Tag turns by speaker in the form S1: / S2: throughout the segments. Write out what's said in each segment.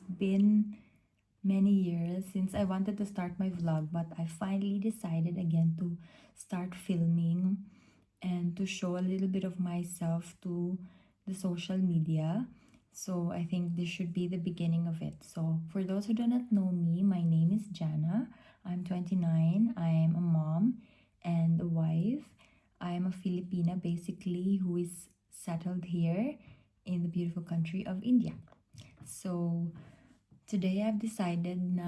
S1: been many years since I wanted to start my vlog, but I finally decided again to start filming and to show a little bit of myself to the social media. So I think this should be the beginning of it. So for those who do not know me, my name is Jana. I'm 29. I am a mom and a wife. I am a Filipina basically who is settled here in the beautiful country of India. So today I've decided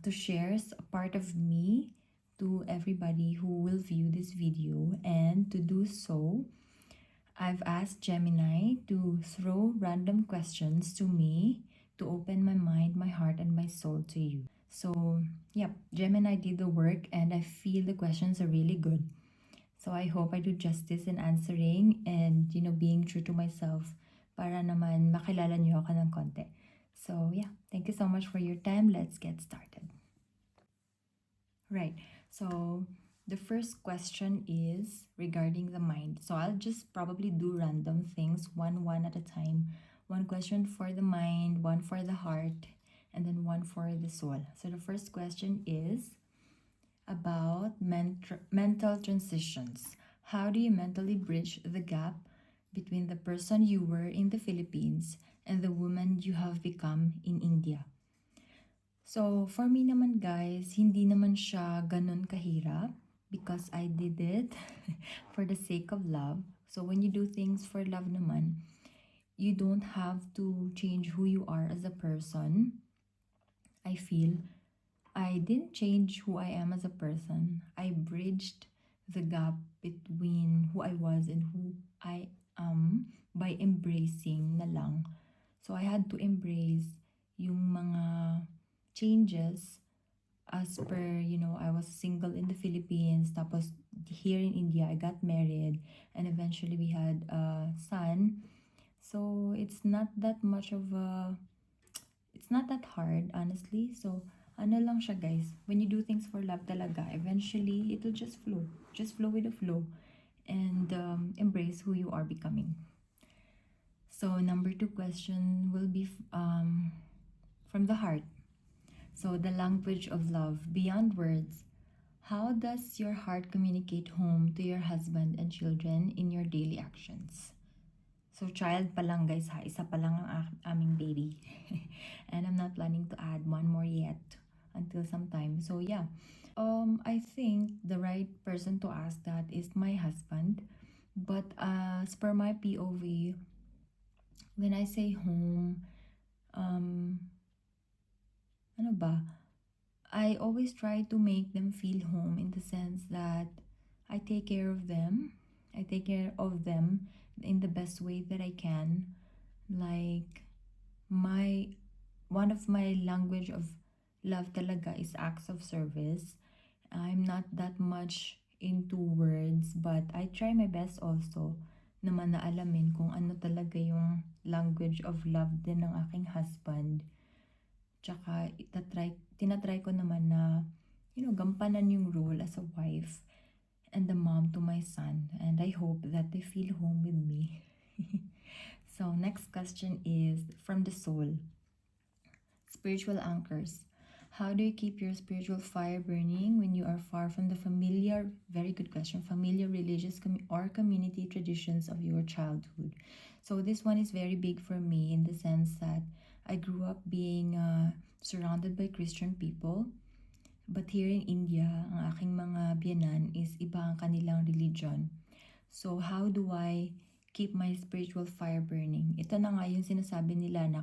S1: to share a part of me to everybody who will view this video, and to do so I've asked Gemini to throw random questions to me to open my mind, my heart, and my soul to you. So, yep, Gemini did the work, and I feel the questions are really good. So I hope I do justice in answering and, being true to myself para naman makilala niyo ako ng konti. So, yeah, thank you so much for your time. Let's get started. Right. So, the first question is regarding the mind. So, I'll just probably do random things, one at a time. One question for the mind, one for the heart, and then one for the soul. So, the first question is about mental transitions. How do you mentally bridge the gap between the person you were in the Philippines and the woman you have become in India? So, for me naman guys, hindi naman siya ganun kahirap because I did it for the sake of love. So, when you do things for love naman, you don't have to change who you are as a person. I feel I didn't change who I am as a person. I bridged the gap between who I was and who I am by embracing na lang. So, I had to embrace yung mga changes as per, I was single in the Philippines, tapos here in India, I got married, and eventually we had a son. So, it's not that hard, honestly. So, ano lang siya guys, when you do things for love talaga, eventually, it'll just flow. Just flow with the flow and embrace who you are becoming. So, number 2 question will be from the heart. So, the language of love beyond words. How does your heart communicate home to your husband and children in your daily actions? So, child pa lang guys ha, isa pa lang ang aming baby. And I'm not planning to add one more yet until some time. So, yeah. I think the right person to ask that is my husband. But as per my POV, when I say home, ano ba? I always try to make them feel home in the sense that I take care of them. I take care of them in the best way that I can. Like, one of my language of love talaga is acts of service. I'm not that much into words, but I try my best also naman na alamin kung ano talaga yung language of love din ng aking husband. Tsaka tinatry ko naman na, gampanan yung role as a wife and the mom to my son. And I hope that they feel home with me. So, next question is from the soul. Spiritual anchors. How do you keep your spiritual fire burning when you are far from the familiar, very good question, familiar religious or community traditions of your childhood? So this one is very big for me in the sense that I grew up being surrounded by Christian people. But here in India, ang aking mga biyanan is iba ang kanilang religion. So how do I keep my spiritual fire burning? Ito na nga yung sinasabi nila na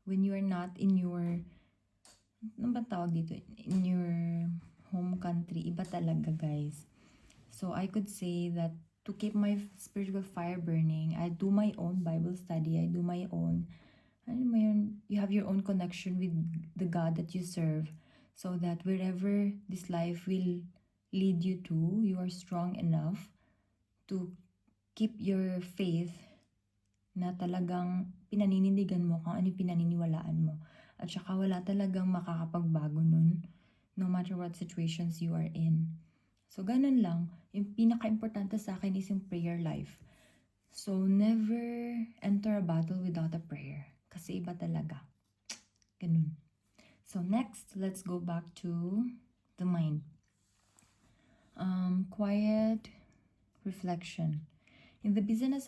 S1: when you are not in your, ano ba tawag dito? In your home country, iba talaga guys. So I could say that to keep my spiritual fire burning, I do my own Bible study, I do my own, you have your own connection with the God that you serve, so that wherever this life will lead you to, you are strong enough to keep your faith na talagang pinaninindigan mo kung ano yung pinaniniwalaan mo. At saka wala talagang makakapagbago nun, no matter what situations you are in. So, ganun lang. Yung pinaka-importante sa akin is yung prayer life. So, never enter a battle without a prayer. Kasi iba talaga. Ganun. So next, let's go back to the mind. Quiet reflection. In the busyness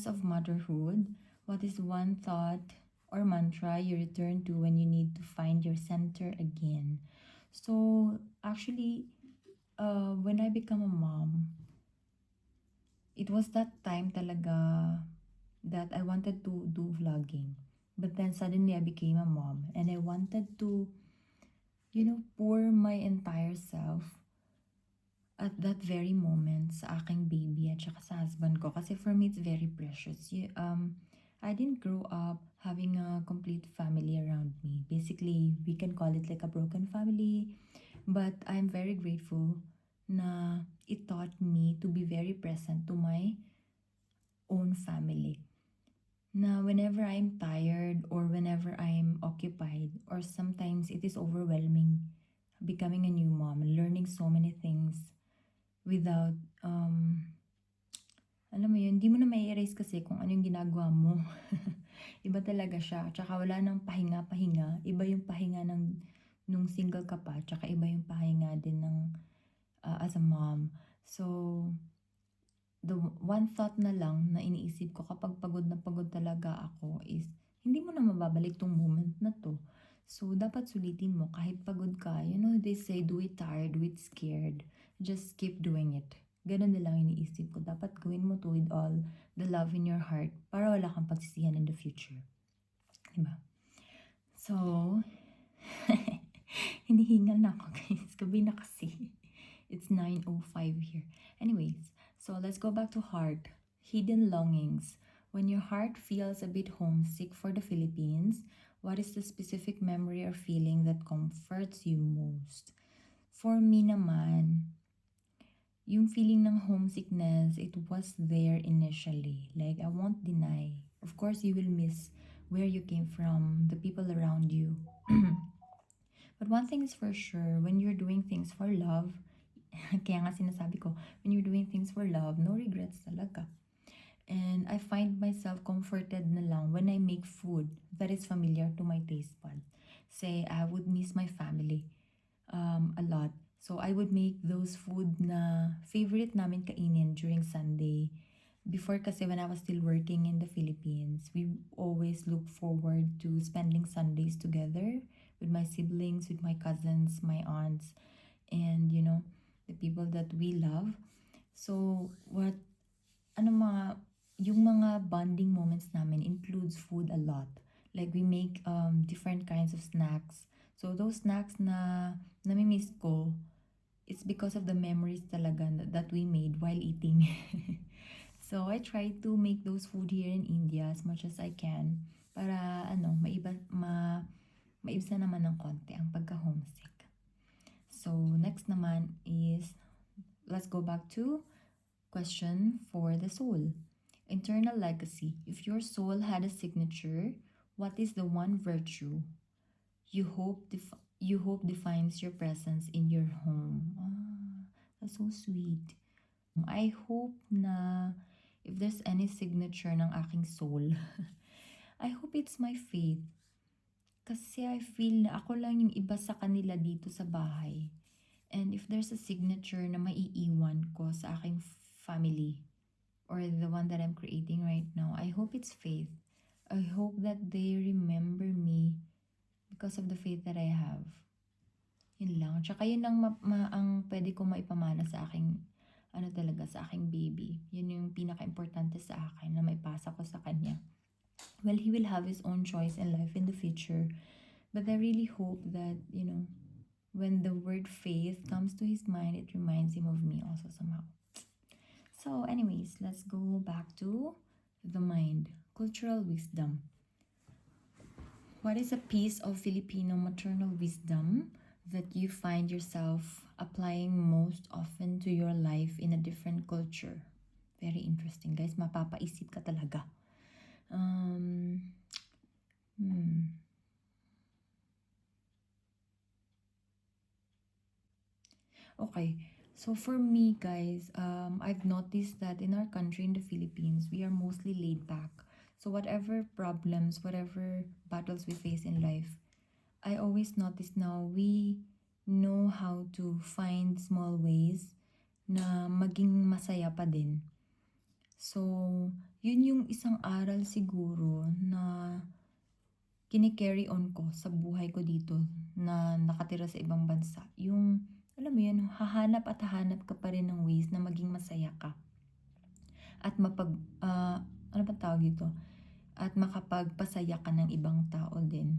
S1: of motherhood, what is one thought or mantra you return to when you need to find your center again? So actually, when I become a mom, it was that time talaga that I wanted to do vlogging. But then suddenly I became a mom and I wanted to, pour my entire self at that very moment sa aking baby at saka sa husband ko. Kasi for me, it's very precious. I didn't grow up having a complete family around me. Basically, we can call it like a broken family. But I'm very grateful na it taught me to be very present to my own family. Na whenever I'm tired or whenever I'm occupied or sometimes it is overwhelming becoming a new mom, learning so many things without, alam mo yun, hindi mo na mai-erase kasi kung ano yung ginagawa mo. Iba talaga siya. Tsaka wala nang pahinga-pahinga. Iba yung pahinga nung single ka pa. Tsaka iba yung pahinga din ng as a mom. So, the one thought na lang na iniisip ko kapag pagod na pagod talaga ako is, hindi mo na mababalik tong moment na to. So, dapat sulitin mo kahit pagod ka. You know, they say, do it tired, do it scared. Just keep doing it. Ganun na lang iniisip ko. Dapat gawin mo to with all the love in your heart para wala kang pagsisihan in the future. Diba? So, hinihingal na ako guys. Gabi na kasi. It's 9:05 here. Anyways, so let's go back to heart. Hidden longings. When your heart feels a bit homesick for the Philippines, what is the specific memory or feeling that comforts you most? For me naman, yung feeling ng homesickness, it was there initially. Like, I won't deny. Of course, you will miss where you came from, the people around you. But one thing is for sure, when you're doing things for love, kaya nga sinasabi ko, when you're doing things for love, no regrets talaga. And I find myself comforted na lang when I make food that is familiar to my taste buds. Say, I would miss my family a lot. So I would make those food na favorite namin kainin during Sunday. Before kasi when I was still working in the Philippines, we always look forward to spending Sundays together with my siblings, with my cousins, my aunts, and the people that we love. So yung mga bonding moments namin includes food a lot. Like we make different kinds of snacks. So those snacks na nami-miss ko, it's because of the memories talaga that we made while eating. So I try to make those food here in India as much as I can para maibsan naman ng konti ang pagka-homesick. So next naman is, let's go back to question for the soul. Internal legacy. If your soul had a signature, what is the one virtue you hope defines your presence in your home? That's so sweet. I hope na if there's any signature ng aking soul, I hope it's my faith. Kasi I feel na ako lang yung iba sa kanila dito sa bahay. And if there's a signature na maiiwan ko sa aking family, or the one that I'm creating right now, I hope it's faith. I hope that they remember me because of the faith that I have. Yun lang. Tsaka yun lang ang pwede ko maipamana sa aking, sa aking baby. Yun yung pinaka-importante sa akin na maipasa ko sa kanya. Well, he will have his own choice in life in the future. But I really hope that, when the word faith comes to his mind, it reminds him of me also somehow. So anyways, let's go back to the mind. Cultural wisdom. What is a piece of Filipino maternal wisdom that you find yourself applying most often to your life in a different culture? Very interesting, guys. Mapapaisip ka talaga. Okay. So for me, guys, I've noticed that in our country, in the Philippines, we are mostly laid back. So whatever problems, whatever battles we face in life, I always notice now we know how to find small ways na maging masaya pa din. So, yun yung isang aral siguro na kini-carry on ko sa buhay ko dito na nakatira sa ibang bansa. Yung, alam mo yun, hahanap at hahanap ka pa rin ng ways na maging masaya ka. At ano ba tawag dito? At makapagpasaya ka ng ibang tao din.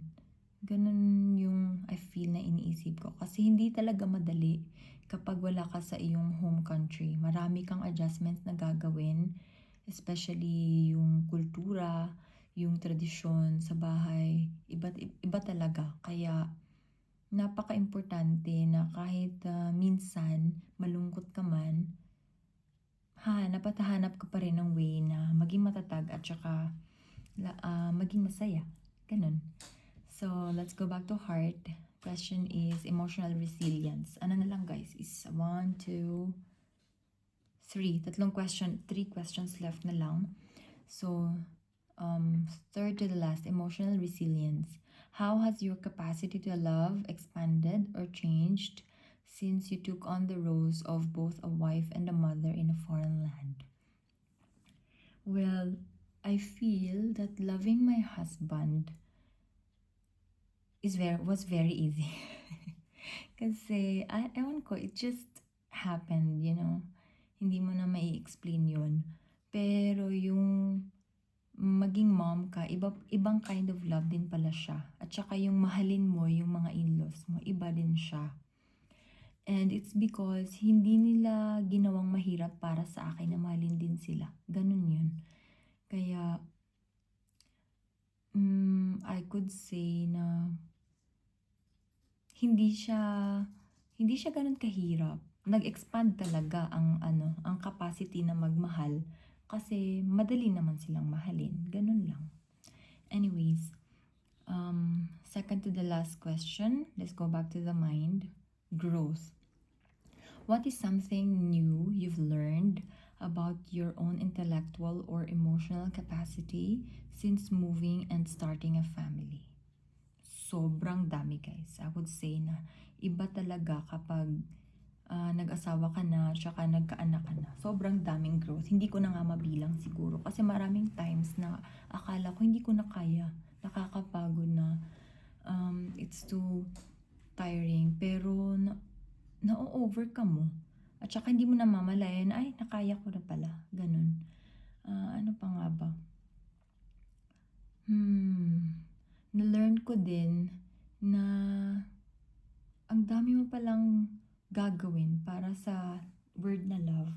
S1: Ganun yung I feel na iniisip ko. Kasi hindi talaga madali kapag wala ka sa iyong home country. Marami kang adjustments na gagawin, especially yung kultura, yung tradisyon sa bahay. Iba talaga. Kaya napaka-importante na kahit minsan malungkot ka man, hahanap ka pa rin ng way na maging matatag at saka maging masaya. Ganun. So, let's go back to heart. Question is emotional resilience. Ano na lang guys? Is 1, 2, 3. Three questions left na lang. So, third to the last, emotional resilience. How has your capacity to love expanded or changed since you took on the roles of both a wife and a mother in a foreign land? Well, I feel that loving my husband was very easy. Kasi, ewan ko, it just happened, you know. Hindi mo na mai-explain yun. Pero yung maging mom ka, ibang kind of love din pala siya. At saka yung mahalin mo yung mga in-laws mo, iba din siya. And it's because hindi nila ginawang mahirap para sa akin na mahalin din sila. Ganun yun. Kaya, I could say na hindi siya ganun kahirap. Nag-expand talaga ang capacity na magmahal kasi madali naman silang mahalin. Ganun lang. Anyways, second to the last question, let's go back to the mind. Growth. What is something new you've learned about your own intellectual or emotional capacity since moving and starting a family? Sobrang dami guys. I would say na iba talaga kapag nag-asawa ka na, tsaka nagkaanak ka na. Sobrang daming growth. Hindi ko na nga mabilang siguro. Kasi maraming times na akala ko hindi ko na kaya. Nakakapagod na. It's too tiring. Pero na-overcome mo. At saka hindi mo namamalayan, ay, nakaya ko na pala. Ganun. Ano pa nga ba? Na-learn ko din na ang dami mo palang gagawin para sa word na love.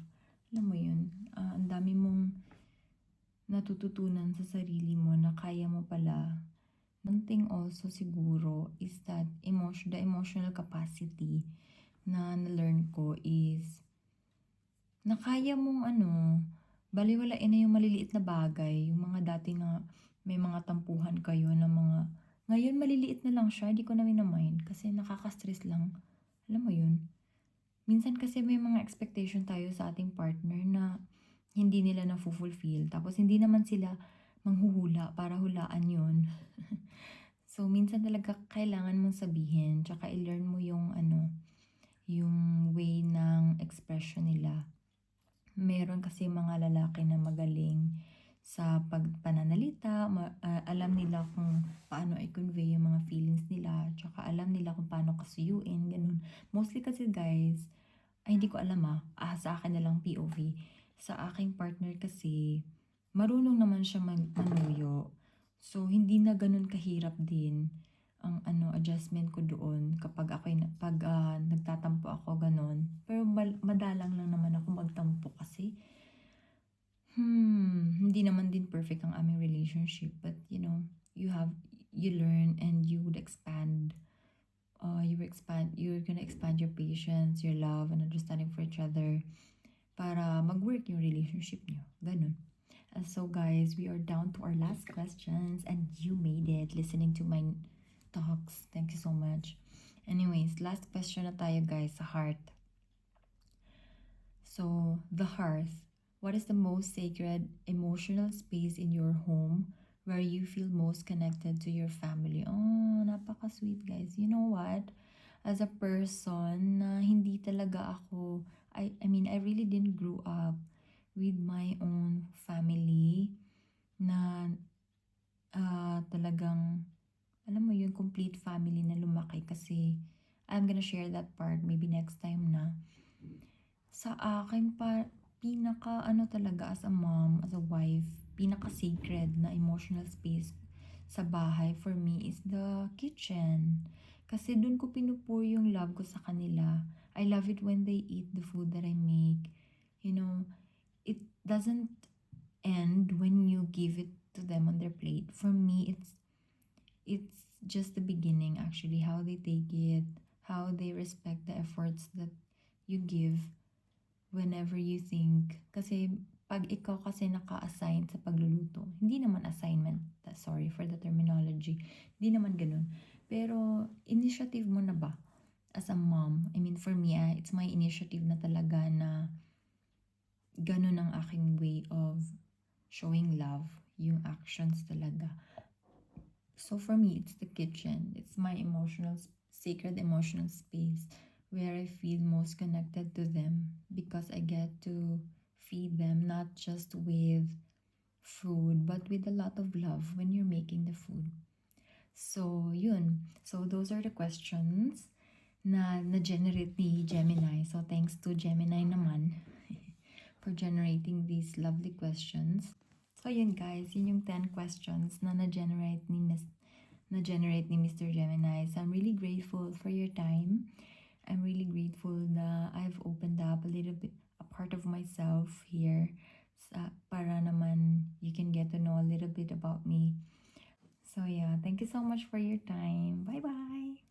S1: Alam mo yun, ang dami mong natututunan sa sarili mo na kaya mo pala. One thing also siguro is that the emotional capacity na na-learn ko is na kaya mong baliwalain na yung maliliit na bagay, yung mga dati nga may mga tampuhan kayo na mga, ngayon maliliit na lang siya, hindi ko na minamind kasi nakaka-stress lang. Alam mo yun? Minsan kasi may mga expectation tayo sa ating partner na hindi nila na-fulfill. Tapos hindi naman sila manghuhula para hulaan yun. So, minsan talaga kailangan mong sabihin, tsaka i-learn mo yung yung way ng expression nila. Meron kasi mga lalaki na magaling sa pagpananalita, alam nila kung paano i-convey yung mga feelings nila, tsaka alam nila kung paano kasuyuin, ganun. Mostly kasi guys, ay hindi ko alam sa akin na lang POV. Sa aking partner kasi, marunong naman siya manuyo. So, hindi na ganun kahirap din ang adjustment ko doon kapag nagtatampo ako ganun. Pero madalang lang naman ako magtampo kasi hindi naman din perfect ang aming relationship, but you know, you learn and you would expand. You're gonna expand your patience, your love, and understanding for each other para mag-work yung relationship nyo. Ganun. So guys, we are down to our last questions and you made it listening to my talks. Thank you so much. Anyways, last question na tayo guys, sa heart. So, the hearth. What is the most sacred emotional space in your home where you feel most connected to your family? Oh, napaka-sweet, guys. You know what? As a person na hindi talaga ako, I mean, I really didn't grow up with my own family na talagang, alam mo yun, complete family na lumaki kasi I'm gonna share that part maybe next time na. Sa akin pinaka ano talaga as a mom, as a wife, pinaka-sacred na emotional space sa bahay for me is the kitchen. Kasi dun ko pinupur yung love ko sa kanila. I love it when they eat the food that I make. You know, it doesn't end when you give it to them on their plate. For me, it's just the beginning actually, how they take it, how they respect the efforts that you give whenever you think. Kasi pag ikaw kasi naka-assign sa pagluluto, hindi naman assignment, sorry for the terminology, hindi naman ganun. Pero initiative mo na ba as a mom? I mean, for me, it's my initiative na talaga na ganun ang aking way of showing love, yung actions talaga. So for me, it's the kitchen. It's my sacred emotional space where I feel most connected to them because I get to feed them not just with food but with a lot of love when you're making the food. So yun. So those are the questions na generate ni Gemini. So thanks to Gemini naman for generating these lovely questions. So yun guys, yun yung 10 questions na na-generate ni Mr. Gemini. So I'm really grateful for your time. I'm really grateful na I've opened up a little bit, a part of myself here para naman you can get to know a little bit about me. So yeah, thank you so much for your time. Bye-bye!